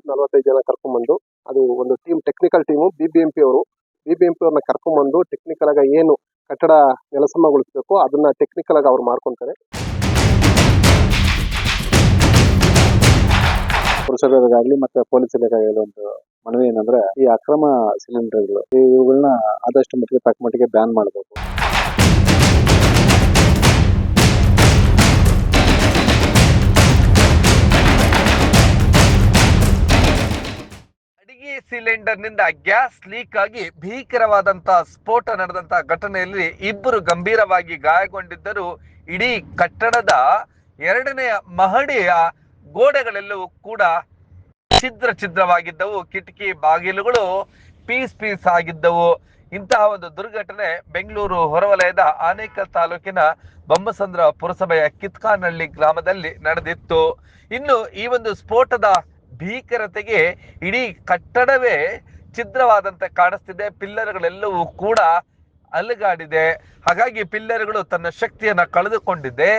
40-45 ಜನ ಕರ್ಕೊಂಡ್ಬಂದು, ಅದು ಒಂದು ಟೀಮ್, ಟೆಕ್ನಿಕಲ್ ಟೀಮು, BBMP ಅವ್ರನ್ನ ಕರ್ಕೊಂಡ್ಬಂದು ಟೆಕ್ನಿಕಲ್ ಆಗಿ ಏನು ಕಟ್ಟಡ ನೆಲಸಮಗೊಳಿಸಬೇಕು ಅದನ್ನ ಟೆಕ್ನಿಕಲ್ ಆಗಿ ಅವ್ರು ಮಾಡ್ಕೊಂತಾರೆ. ಪುರಸಭೆಗಾಗ್ಲಿ ಮತ್ತೆ ಪೊಲೀಸ್ ಇಲಾಖೆಗೆ ಒಂದು ಮನವಿ ಏನಂದ್ರೆ, ಈ ಅಕ್ರಮ ಸಿಲಿಂಡರ್ಗಳು ಇವುಗಳನ್ನ ಆದಷ್ಟು ಮಟ್ಟಿಗೆ ತಕ್ಕ ಮಟ್ಟಿಗೆ ಬ್ಯಾನ್ ಮಾಡಬೇಕು. ಅಡಿಗೆ ಸಿಲಿಂಡರ್ ನಿಂದ ಗ್ಯಾಸ್ ಲೀಕ್ ಆಗಿ ಭೀಕರವಾದಂತಹ ಸ್ಫೋಟ ನಡೆದಂತಹ ಘಟನೆಯಲ್ಲಿ ಇಬ್ಬರು ಗಂಭೀರವಾಗಿ ಗಾಯಗೊಂಡಿದ್ದರು. ಇಡೀ ಕಟ್ಟಡದ 2ನೇ ಮಹಡಿಯ ಗೋಡೆಗಳೆಲ್ಲವೂ ಕೂಡ ಛಿದ್ರವಾಗಿದ್ದವು. ಕಿಟಕಿ ಬಾಗಿಲುಗಳು ಪೀಸ್ ಆಗಿದ್ದವು. ಇಂತಹ ಒಂದು ದುರ್ಘಟನೆ ಬೆಂಗಳೂರು ಹೊರವಲಯದ ಆನೇಕಲ್ ತಾಲೂಕಿನ ಬೊಮ್ಮಸಂದ್ರ ಪುರಸಭೆಯ ಕಿತ್ಕಾನಹಳ್ಳಿ ಗ್ರಾಮದಲ್ಲಿ ನಡೆದಿತ್ತು. ಇನ್ನು ಈ ಒಂದು ಸ್ಫೋಟದ ಭೀಕರತೆಗೆ ಇಡೀ ಕಟ್ಟಡವೇ ಛಿದ್ರವಾದಂತೆ ಕಾಣಿಸ್ತಿದೆ. ಪಿಲ್ಲರ್ಗಳೆಲ್ಲವೂ ಕೂಡ ಅಲುಗಾಡಿದೆ. ಹಾಗಾಗಿ ಪಿಲ್ಲರ್ಗಳು ತನ್ನ ಶಕ್ತಿಯನ್ನ ಕಳೆದುಕೊಂಡಿದೆ.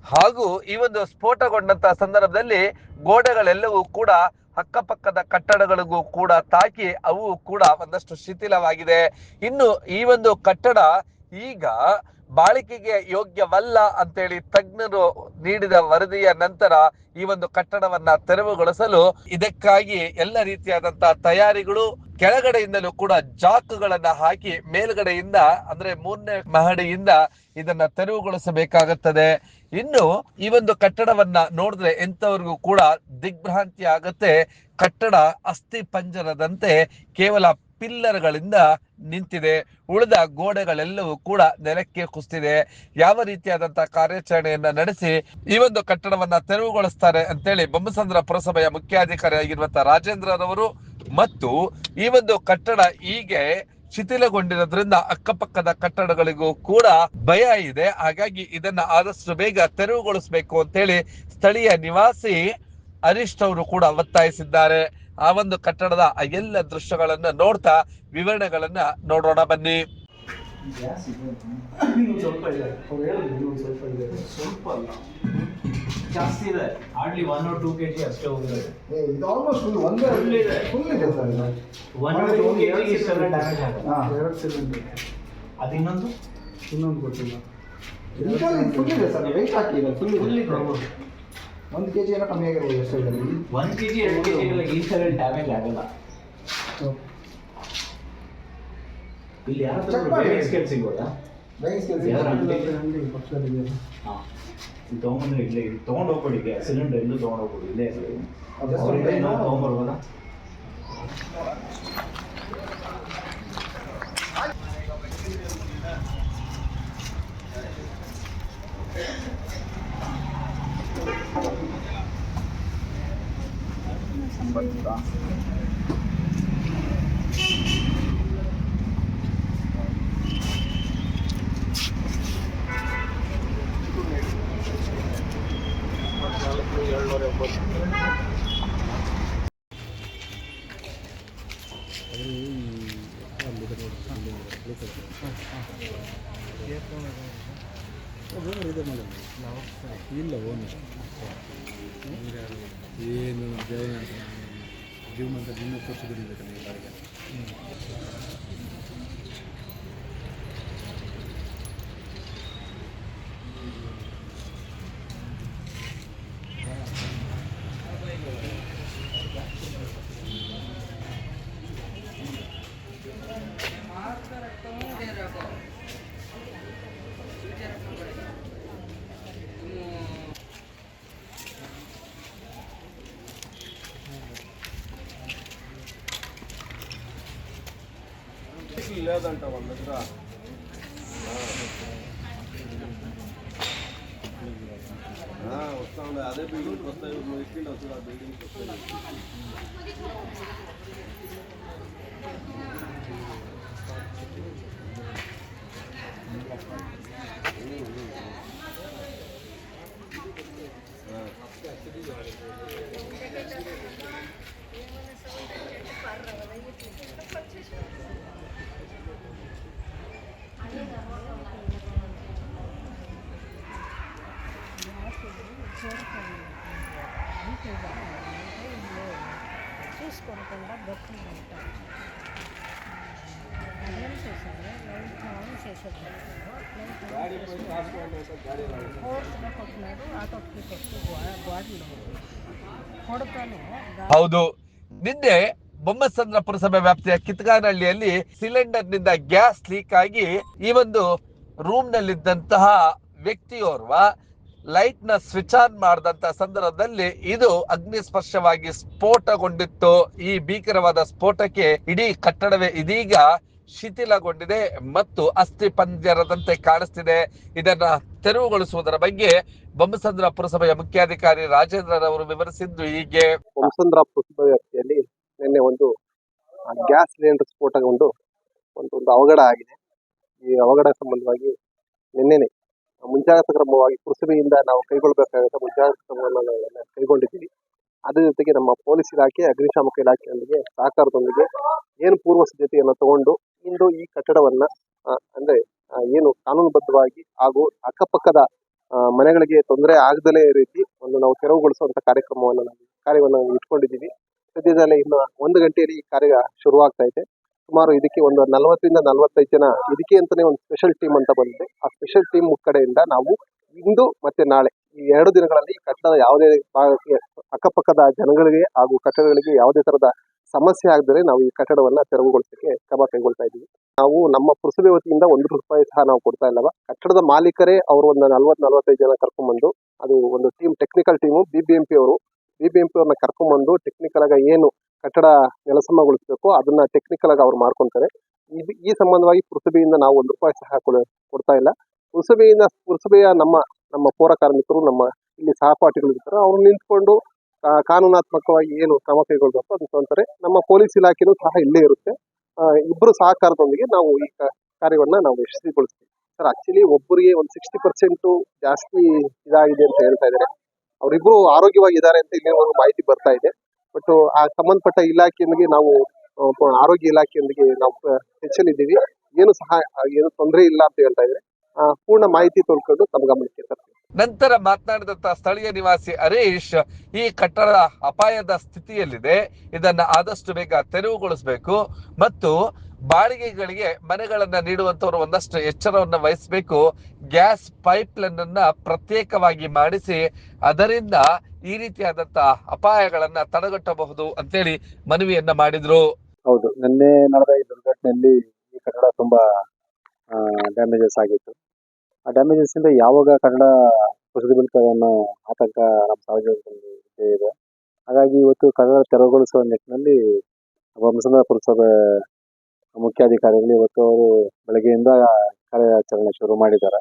ಹಾಗೂ ಈ ಒಂದು ಸ್ಫೋಟಗೊಂಡಂತಹ ಸಂದರ್ಭದಲ್ಲಿ ಗೋಡೆಗಳೆಲ್ಲವೂ ಕೂಡ ಅಕ್ಕಪಕ್ಕದ ಕಟ್ಟಡಗಳಿಗೂ ಕೂಡ ತಾಕಿ ಅವು ಕೂಡ ಒಂದಷ್ಟು ಶಿಥಿಲವಾಗಿದೆ. ಇನ್ನು ಈ ಒಂದು ಕಟ್ಟಡ ಈಗ ಬಾಳಿಕೆಗೆ ಯೋಗ್ಯವಲ್ಲ ಅಂತೇಳಿ ತಜ್ಞರು ನೀಡಿದ ವರದಿಯ ನಂತರ ಈ ಒಂದು ಕಟ್ಟಡವನ್ನ ತೆರವುಗೊಳಿಸಲು ಇದಕ್ಕಾಗಿ ಎಲ್ಲ ರೀತಿಯಾದಂತಹ ತಯಾರಿಗಳು, ಕೆಳಗಡೆಯಿಂದಲೂ ಕೂಡ ಜಾಕ್ಗಳನ್ನ ಹಾಕಿ ಮೇಲ್ಗಡೆಯಿಂದ ಅಂದ್ರೆ 3ನೇ ಮಹಡಿಯಿಂದ ಇದನ್ನ ತೆರವುಗೊಳಿಸಬೇಕಾಗುತ್ತದೆ. ಇನ್ನು ಈ ಒಂದು ಕಟ್ಟಡವನ್ನ ನೋಡಿದ್ರೆ ಎಂತವರಿಗೂ ಕೂಡ ದಿಗ್ಭ್ರಾಂತಿ ಆಗುತ್ತೆ. ಕಟ್ಟಡ ಅಸ್ಥಿ ಪಂಜರದಂತೆ ಕೇವಲ ಪಿಲ್ಲರ್ಗಳಿಂದ ನಿಂತಿದೆ. ಉಳಿದ ಗೋಡೆಗಳೆಲ್ಲವೂ ಕೂಡ ನೆಲಕ್ಕೆ ಕುಸಿದಿದೆ. ಯಾವ ರೀತಿಯಾದಂತಹ ಕಾರ್ಯಾಚರಣೆಯನ್ನ ನಡೆಸಿ ಈ ಒಂದು ಕಟ್ಟಡವನ್ನ ತೆರವುಗೊಳಿಸ್ತಾರೆ ಅಂತೇಳಿ ಬೊಮ್ಮಸಂದ್ರ ಪುರಸಭೆಯ ಮುಖ್ಯಾಧಿಕಾರಿಯಾಗಿರುವಂತಹ ರಾಜೇಂದ್ರರವರು ಮತ್ತು ಈ ಒಂದು ಕಟ್ಟಡ ಹೀಗೆ ಶಿಥಿಲಗೊಂಡಿರೋದ್ರಿಂದ ಅಕ್ಕಪಕ್ಕದ ಕಟ್ಟಡಗಳಿಗೂ ಕೂಡ ಭಯ ಇದೆ. ಹಾಗಾಗಿ ಇದನ್ನ ಆದಷ್ಟು ಬೇಗ ತೆರವುಗೊಳಿಸಬೇಕು ಅಂತೇಳಿ ಸ್ಥಳೀಯ ನಿವಾಸಿ ಹರೀಶ್ ಅವರು ಕೂಡ ಒತ್ತಾಯಿಸಿದ್ದಾರೆ. ಆ ಒಂದು ಕಟ್ಟಡದ ಎಲ್ಲ ದೃಶ್ಯಗಳನ್ನ ನೋಡ್ತಾ ವಿವರಣೆಗಳನ್ನ ನೋಡೋಣ ಬನ್ನಿ. ಜಾಸ್ತಿ ಇದೆ, ಹಾರ್ಡ್ಲಿ 1 or 2 kg ಅಷ್ಟೇ ಹೋಗಿದೆ. ಇದು ಆಲ್ಮೋಸ್ಟ್ ಫುಲ್ ಇದೆ ಸರ್. 1 or 2 kg ಇಷ್ಟೆಲ್ಲ ಡ್ಯಾಮೇಜ್ ಆಗುತ್ತೆ. 2 ಸಿಲಿಂಡರ್. ಅದು ಇನ್ನೊಂದು ಗೊತ್ತಿಲ್ಲ. ಫುಲ್ ಇದೆ ಸರ್, ವೆಯ್ಟ್ ಹಾಕಿಲ್ಲ, ಫುಲ್ ಇದೆ. 1 kg ಏನೋ ಕಮ್ಮಿ ಆಗಿರ್ಬೋದು ಅಷ್ಟೇ. 1 kg 2 kg ಎಲ್ಲ ಈ ಥರ ಡ್ಯಾಮೇಜ್ ಆಗಲ್ಲ. ಇಲ್ಲಿ ಯಾರು ಸ್ಕೇಲ್ ಸಿಗೋದಾ? ತೊಗೊಂಡ್ಬಂದ್ರೆ ಇಲ್ಲೇ ತೊಗೊಂಡು ಹೋಗ್ಬಿಡಿ, ಸಿಲಿಂಡರ್ ಎಲ್ಲೂ ತೊಗೊಂಡು ಹೋಗ್ಬಿಡಿ, ಇಲ್ಲೇ ತೊಗೊಂಡ್ಬರ್ಬೋದಾ? ಇಲ್ಲ ಏನು ಜೀವನ ಇನ್ನೂ ತೋರಿಸಿದ್ರೆ ಬಾರಿಗೆ లేదంట వాళ్ళ దగ్గర. వస్తా ఉండే అదే బిల్డింగ్కి వస్తాయి, నువ్వు ఎక్కిండి వస్తుంది ఆ బిల్డింగ్కి వస్తాయి. చూసుకోకుండా బొక్కులు పెట్టారు. అదేం చేశారు, లైట్ ఆన్ చేసేటప్పుడు ఫోర్స్గా కొట్టినాడు. ఆటోకి కొట్టి గోడలో కొడుతూనే ಹೌದು, ನಿನ್ನೆ ಬೊಮ್ಮಸಂದ್ರ ಪುರಸಭೆ ವ್ಯಾಪ್ತಿಯ ಕಿತ್ಗಾನಹಳ್ಳಿಯಲ್ಲಿ ಸಿಲಿಂಡರ್ ನಿಂದ ಗ್ಯಾಸ್ ಲೀಕ್ ಆಗಿ ಈ ಒಂದು ರೂಮ್ ನಲ್ಲಿದ್ದಂತಹ ವ್ಯಕ್ತಿಯೋರ್ವ ಲೈಟ್ ನ ಸ್ವಿಚ್ ಆನ್ ಮಾಡಿದಂತ ಸಂದರ್ಭದಲ್ಲಿ ಇದು ಅಗ್ನಿಸ್ಪರ್ಶವಾಗಿ ಸ್ಫೋಟಗೊಂಡಿತ್ತು. ಈ ಭೀಕರವಾದ ಸ್ಫೋಟಕ್ಕೆ ಇಡೀ ಕಟ್ಟಡವೇ ಇದೀಗ ಶಿಥಿಲಗೊಂಡಿದೆ ಮತ್ತು ಅಸ್ಥಿ ಪಂಜರದಂತೆ ಕಾಣಿಸ್ತಿದೆ. ಇದನ್ನ ತೆರವುಗೊಳಿಸುವುದರ ಬಗ್ಗೆ ಬೊಮ್ಮಸಂದ್ರ ಪುರಸಭೆಯ ಮುಖ್ಯಾಧಿಕಾರಿ ರಾಜೇಂದ್ರರವರು ವಿವರಿಸಿದ್ದು ಹೀಗೆ. ಬೊಮ್ಮಸಂದ್ರ ಪುರಸಭೆ ವ್ಯಾಪ್ತಿಯಲ್ಲಿ ನಿನ್ನೆ ಒಂದು ಗ್ಯಾಸ್ ಸಿಲಿಂಡರ್ ಸ್ಫೋಟಗೊಂಡು ಒಂದು ಅವಘಡ ಆಗಿದೆ. ಈ ಅವಘಡ ಸಂಬಂಧವಾಗಿ ನಿನ್ನೆನೆ ಮುಂಜಾಗ್ರತಾ ಕ್ರಮವಾಗಿ ಪುರಸಭೆಯಿಂದ ನಾವು ಕೈಗೊಳ್ಳಬೇಕಾದ ಮುಂಜಾಗ್ರತಾ ಕ್ರಮವನ್ನು ಕೈಗೊಂಡಿದ್ದೀವಿ. ಅದ್ರ ಜೊತೆಗೆ ನಮ್ಮ ಪೊಲೀಸ್ ಇಲಾಖೆ, ಅಗ್ನಿಶಾಮಕ ಇಲಾಖೆಯೊಂದಿಗೆ ಸಹಕಾರದೊಂದಿಗೆ ಏನು ಪೂರ್ವ ಸಿದ್ಧತೆಯನ್ನು ತಗೊಂಡು ಇಂದು ಈ ಕಟ್ಟಡವನ್ನ ಅಂದ್ರೆ ಏನು ಕಾನೂನುಬದ್ಧವಾಗಿ ಹಾಗೂ ಅಕ್ಕಪಕ್ಕದ ಮನೆಗಳಿಗೆ ತೊಂದರೆ ಆಗದಲೇ ರೀತಿ ನಾವು ತೆರವುಗೊಳಿಸುವಂತ ಕಾರ್ಯವನ್ನು ಇಟ್ಕೊಂಡಿದ್ದೀವಿ. ಸದ್ಯದಲ್ಲೇ ಇನ್ನು 1 ಗಂಟೆಯಲ್ಲಿ ಈ ಕಾರ್ಯ ಶುರುವಾಗ್ತಾ ಇದೆ. ಸುಮಾರು ಇದಕ್ಕೆ ಒಂದು 40 ರಿಂದ 45 ಜನ ಇದಕ್ಕೆ ಅಂತಾನೆ ಒಂದು ಸ್ಪೆಷಲ್ ಟೀಮ್ ಅಂತ ಬಂದಿದೆ. ಆ ಸ್ಪೆಷಲ್ ಟೀಮ್ ಕಡೆಯಿಂದ ನಾವು ಇಂದು ಮತ್ತೆ ನಾಳೆ ಈ 2 ದಿನಗಳಲ್ಲಿ ಈ ಕಟ್ಟಡದ ಯಾವುದೇ ಭಾಗಕ್ಕೆ ಅಕ್ಕಪಕ್ಕದ ಜನಗಳಿಗೆ ಹಾಗೂ ಕಟ್ಟಡಗಳಿಗೆ ಯಾವುದೇ ತರದ ಸಮಸ್ಯೆ ಆಗದರೆ ನಾವು ಈ ಕಟ್ಟಡವನ್ನ ತೆರವುಗೊಳಿಸಲಿಕ್ಕೆ ಕ್ರಮ ಕೈಗೊಳ್ತಾ ಇದ್ದೀವಿ. ನಾವು ನಮ್ಮ ಪುರಸಭೆ ವತಿಯಿಂದ ₹1 ಸಹ ನಾವು ಕೊಡ್ತಾ ಇಲ್ಲವ. ಕಟ್ಟಡದ ಮಾಲೀಕರೇ ಅವರು ಒಂದು 40-45 ಜನ ಕರ್ಕೊಂಡ್ಬಂದು, ಅದು ಒಂದು ಟೀಮ್, ಟೆಕ್ನಿಕಲ್ ಟೀಮು ಬಿಬಿಎಂಪಿ ಅವ್ರನ್ನ ಕರ್ಕೊಂಡ್ಬಂದು ಟೆಕ್ನಿಕಲ್ ಆಗಿ ಏನು ಕಟ್ಟಡ ನೆಲಸಮಗೊಳಿಸಬೇಕು ಅದನ್ನ ಟೆಕ್ನಿಕಲ್ ಆಗಿ ಅವ್ರು ಮಾಡ್ಕೊಂತಾರೆ. ಈ ಸಂಬಂಧವಾಗಿ ಪುರಸಭೆಯಿಂದ ನಾವು ₹1 ಸಹ ಕೊಡ್ತಾ ಇಲ್ಲ. ಪುರಸಭೆಯ ನಮ್ಮ ಪೌರ ಕಾರ್ಮಿಕರು, ನಮ್ಮ ಇಲ್ಲಿ ಸಹಪಾಠಿಗಳು ಇರ್ತಾರೆ, ಅವ್ರು ನಿಂತ್ಕೊಂಡು ಕಾನೂನಾತ್ಮಕವಾಗಿ ಏನು ಕ್ರಮ ಕೈಗೊಳ್ಳಬೇಕು ಅಂತ ಅಂತಾರೆ. ನಮ್ಮ ಪೊಲೀಸ್ ಇಲಾಖೆನೂ ಸಹ ಇಲ್ಲೇ ಇರುತ್ತೆ. ಇಬ್ಬರು ಸಹಕಾರದೊಂದಿಗೆ ನಾವು ಈ ಕಾರ್ಯವನ್ನ ನಾವು ಯಶಸ್ವಿಗೊಳಿಸ್ತೀವಿ. ಸರ್, ಆಕ್ಚುಲಿ ಒಬ್ಬರಿಗೆ ಒಂದು 60% ಜಾಸ್ತಿ ಇದಾಗಿದೆ ಅಂತ ಹೇಳ್ತಾ ಇದ್ದಾರೆ. ಅವರಿಬ್ರು ಆರೋಗ್ಯವಾಗಿದ್ದಾರೆ ಅಂತ ಇಲ್ಲಿವರೆಗೂ ಮಾಹಿತಿ ಬರ್ತಾ ಇದೆ. ಬಟ್ ಆ ಸಂಬಂಧಪಟ್ಟ ಇಲಾಖೆಯೊಂದಿಗೆ ನಾವು ಆರೋಗ್ಯ ಇಲಾಖೆಯೊಂದಿಗೆ ನಾವು ಹೆಚ್ಚಲಿದ್ದೀವಿ. ಏನು ತೊಂದರೆ ಇಲ್ಲ ಅಂತ ಹೇಳ್ತಾ ಇದ್ದಾರೆ. ಪೂರ್ಣ ಮಾಹಿತಿ ತಿಳ್ಕೊಂಡು ತಮ್ಮ ಗಮನಕ್ಕೆ ತರ್ತೀವಿ. ನಂತರ ಮಾತನಾಡಿದಂತ ಸ್ಥಳೀಯ ನಿವಾಸಿ ಹರೀಶ್, ಈ ಕಟ್ಟಡ ಅಪಾಯದ ಸ್ಥಿತಿಯಲ್ಲಿದೆ, ಇದನ್ನ ಆದಷ್ಟು ಬೇಗ ತೆರವುಗೊಳಿಸಬೇಕು ಮತ್ತು ಬಾಡಿಗೆಗಳಿಗೆ ಮನೆಗಳನ್ನ ನೀಡುವಂತವರು ಒಂದಷ್ಟು ಎಚ್ಚರವನ್ನ ವಹಿಸಬೇಕು. ಗ್ಯಾಸ್ ಪೈಪ್ ಲೈನ್ ಅನ್ನ ಪ್ರತ್ಯೇಕವಾಗಿ ಮಾಡಿಸಿ ಅದರಿಂದ ಈ ರೀತಿಯಾದಂತಹ ಅಪಾಯಗಳನ್ನ ತಡೆಗಟ್ಟಬಹುದು ಅಂತೇಳಿ ಮನವಿಯನ್ನ ಮಾಡಿದ್ರು. ಹೌದು, ನಿನ್ನೆ ನಡೆದ ಈ ದುರ್ಘಟನೆಯಲ್ಲಿ ಈ ಕಟ್ಟಡ ತುಂಬಾ ಡ್ಯಾಮೇಜಸ್ ಆಗಿತ್ತು. ಆ ಡ್ಯಾಮೇಜಸ್ ಇಂದ ಯಾವಾಗ ಕಟ್ಟಡ ಕುಸಿದು ಬೀಳ್ತದೆ ಅನ್ನೋ ಆತಂಕ ನಮ್ಮ ಸಾರ್ವಜನಿಕರಿಗೆ ಇದೆ. ಹಾಗಾಗಿ ಇವತ್ತು ಕಟ್ಟಡ ತೆರವುಗೊಳಿಸುವ ನಿಟ್ಟಿನಲ್ಲಿ ಬೊಮ್ಮಸಂದ್ರ ಪುರಸಭೆ ಮುಖ್ಯಾಧಿಕಾರಿಗಳು ಇವತ್ತು ಅವರು ಬೆಳಗ್ಗೆಯಿಂದ ಕಾರ್ಯಾಚರಣೆ ಶುರು ಮಾಡಿದ್ದಾರೆ.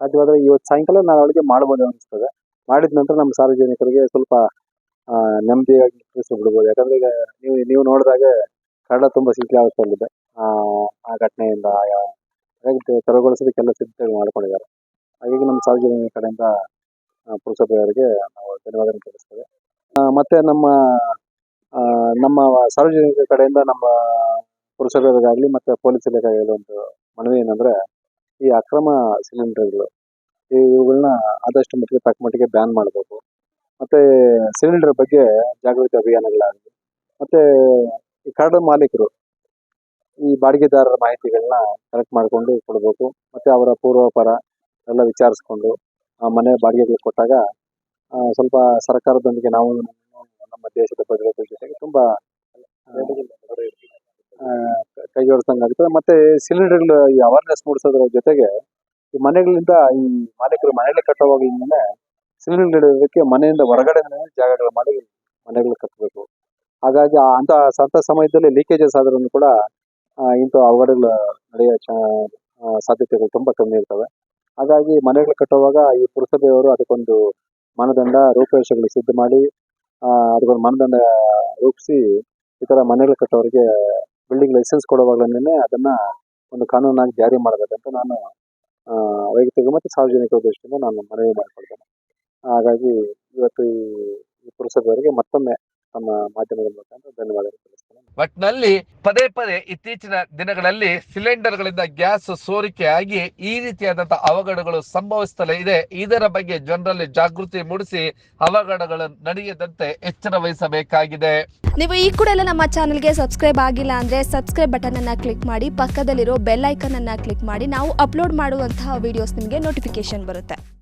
ಸಾಧ್ಯವಾದರೆ ಇವತ್ತು ಸಾಯಂಕಾಲ ನಾಳೆ ಮಾಡ್ಬೋದು ಅನಿಸ್ತದೆ. ಮಾಡಿದ ನಂತರ ನಮ್ಮ ಸಾರ್ವಜನಿಕರಿಗೆ ಸ್ವಲ್ಪ ನೆಮ್ಮದಿಯಾಗಿ ಬಿಡ್ಬೋದು. ಯಾಕಂದ್ರೆ ಈಗ ನೀವು ನೋಡಿದಾಗ ಕನ್ನಡ ತುಂಬಾ ಶಿಥಿಲಾವಸ್ಥೆಯಲ್ಲಿದೆ. ಆ ಘಟನೆಯಿಂದ ತೆರವುಗೊಳಿಸೋದಕ್ಕೆಲ್ಲ ಸಿದ್ಧತೆ ಮಾಡ್ಕೊಂಡಿದ್ದಾರೆ. ಹಾಗಾಗಿ ನಮ್ಮ ಸಾರ್ವಜನಿಕರ ಕಡೆಯಿಂದ ಪುರಸಭೆಯವರಿಗೆ ನಾವು ಧನ್ಯವಾದ ತಿಳಿಸ್ತೇವೆ. ಮತ್ತೆ ನಮ್ಮ ಸಾರ್ವಜನಿಕರ ಕಡೆಯಿಂದ ನಮ್ಮ ಪುರಸಭೆಯವರಿಗಾಗಲಿ ಮತ್ತೆ ಪೊಲೀಸ್ ಇಲಾಖೆಗೆ ಒಂದು ಮನವಿ ಏನಂದ್ರೆ, ಈ ಅಕ್ರಮ ಸಿಲಿಂಡರ್ಗಳು ಇವುಗಳನ್ನ ಆದಷ್ಟು ತಕ್ಕ ಮಟ್ಟಿಗೆ ಬ್ಯಾನ್ ಮಾಡಬೇಕು. ಮತ್ತೆ ಸಿಲಿಂಡರ್ ಬಗ್ಗೆ ಜಾಗೃತಿ ಅಭಿಯಾನಗಳಾಗಲಿ, ಮತ್ತೆ ಈ ಕಟ್ಟಡ ಮಾಲೀಕರು ಈ ಬಾಡಿಗೆದಾರರ ಮಾಹಿತಿಗಳನ್ನ ಕಲೆಕ್ಟ್ ಮಾಡ್ಕೊಂಡು ಕೊಡಬೇಕು. ಮತ್ತೆ ಅವರ ಪೂರ್ವಾಪರ ಎಲ್ಲ ವಿಚಾರಿಸ್ಕೊಂಡು ಮನೆ ಬಾಡಿಗೆಗಳು ಕೊಟ್ಟಾಗ ಸ್ವಲ್ಪ ಸರ್ಕಾರದೊಂದಿಗೆ ನಾವು ನಮ್ಮ ದೇಶದ ಭದ್ರತೆ ಜೊತೆಗೆ ತುಂಬಾ ಕೈ ಜೋಡಿಸ್ದಂಗಾಗುತ್ತೆ. ಮತ್ತೆ ಸಿಲಿಂಡರ್ಗಳು ಈ ಅವೇರ್ನೆಸ್ ಮೂಡಿಸೋದ್ರ ಜೊತೆಗೆ ಈ ಮನೆಗಳಿಂದ ಈ ಮಾಲೀಕರು ಮನೆಯಲ್ಲಿ ಕಟ್ಟುವಾಗ ಇಂದನೇ ಸಿಲಿಂಡರ್ ಇಡೋದಕ್ಕೆ ಮನೆಯಿಂದ ಹೊರಗಡೆ ಜಾಗಗಳು ಮಾಡಿ ಮನೆಗಳು ಕಟ್ಟಬೇಕು. ಹಾಗಾಗಿ ಅಂತ ಸಮಯದಲ್ಲಿ ಲೀಕೇಜಸ್ ಆದ್ರೂ ಕೂಡ ಇಂಥ ಅವಘಡಗಳು ನಡೆಯೋ ಸಾಧ್ಯತೆಗಳು ತುಂಬಾ ಕಮ್ಮಿ ಇರ್ತವೆ. ಹಾಗಾಗಿ ಮನೆಗಳು ಕಟ್ಟುವಾಗ ಈ ಪುರಸಭೆಯವರು ಅದಕ್ಕೊಂದು ಮಾನದಂಡ ರೂಪರೇಷೆಗಳು ಸಿದ್ಧ ಮಾಡಿ ಅದಕ್ಕೊಂದು ಮಾನದಂಡ ರೂಪಿಸಿ ಈ ತರ ಮನೆಗಳು ಕಟ್ಟೋರಿಗೆ ಬಿಲ್ಡಿಂಗ್ ಲೈಸೆನ್ಸ್ ಕೊಡುವಾಗಲೇ ಅದನ್ನ ಒಂದು ಕಾನೂನಾಗಿ ಜಾರಿ ಮಾಡಬೇಕಂತ ನಾನು ವೈಯಕ್ತಿಕ ಮತ್ತು ಸಾರ್ವಜನಿಕ ದೃಷ್ಟಿಯಿಂದ ನಾನು ಮನವಿ ಮಾಡಿಕೊಳ್ತೇನೆ. ಹಾಗಾಗಿ ಇವತ್ತು ಈ ಪುರಸಭೆಯವರಿಗೆ ಮತ್ತೊಮ್ಮೆ ತಮ್ಮ ಮಾಧ್ಯಮದ ಮುಖಾಂತರ ಧನ್ಯವಾದಗಳು ತಿಳಿಸ್ತೇನೆ. ಒಟ್ನಲ್ಲಿ ಪದೇ ಪದೇ ಇತ್ತೀಚಿನ ದಿನಗಳಲ್ಲಿ ಸಿಲಿಂಡರ್ಗಳಿಂದ ಗ್ಯಾಸ್ ಸೋರಿಕೆಯಾಗಿ ಈ ರೀತಿಯಾದಂತಹ ಅವಘಡಗಳು ಸಂಭವಿಸುತ್ತಲೇ ಇದೆ. ಇದರ ಬಗ್ಗೆ ಜನರಲ್ಲಿ ಜಾಗೃತಿ ಮೂಡಿಸಿ ಅವಘಡಗಳು ನಡೆಯದಂತೆ ಎಚ್ಚರ ವಹಿಸಬೇಕಾಗಿದೆ. ನೀವು ಈ ಕೂಡ ಎಲ್ಲ ನಮ್ಮ ಚಾನಲ್ಗೆ ಸಬ್ಸ್ಕ್ರೈಬ್ ಆಗಿಲ್ಲ ಅಂದರೆ ಸಬ್ಸ್ಕ್ರೈಬ್ ಬಟನ್ ಅನ್ನು ಕ್ಲಿಕ್ ಮಾಡಿ, ಪಕ್ಕದಲ್ಲಿರೋ ಬೆಲ್ ಐಕನ್ ಅನ್ನು ಕ್ಲಿಕ್ ಮಾಡಿ. ನಾವು ಅಪ್ಲೋಡ್ ಮಾಡುವಂತಹ ವಿಡಿಯೋಸ್ ನಿಮಗೆ ನೋಟಿಫಿಕೇಶನ್ ಬರುತ್ತೆ.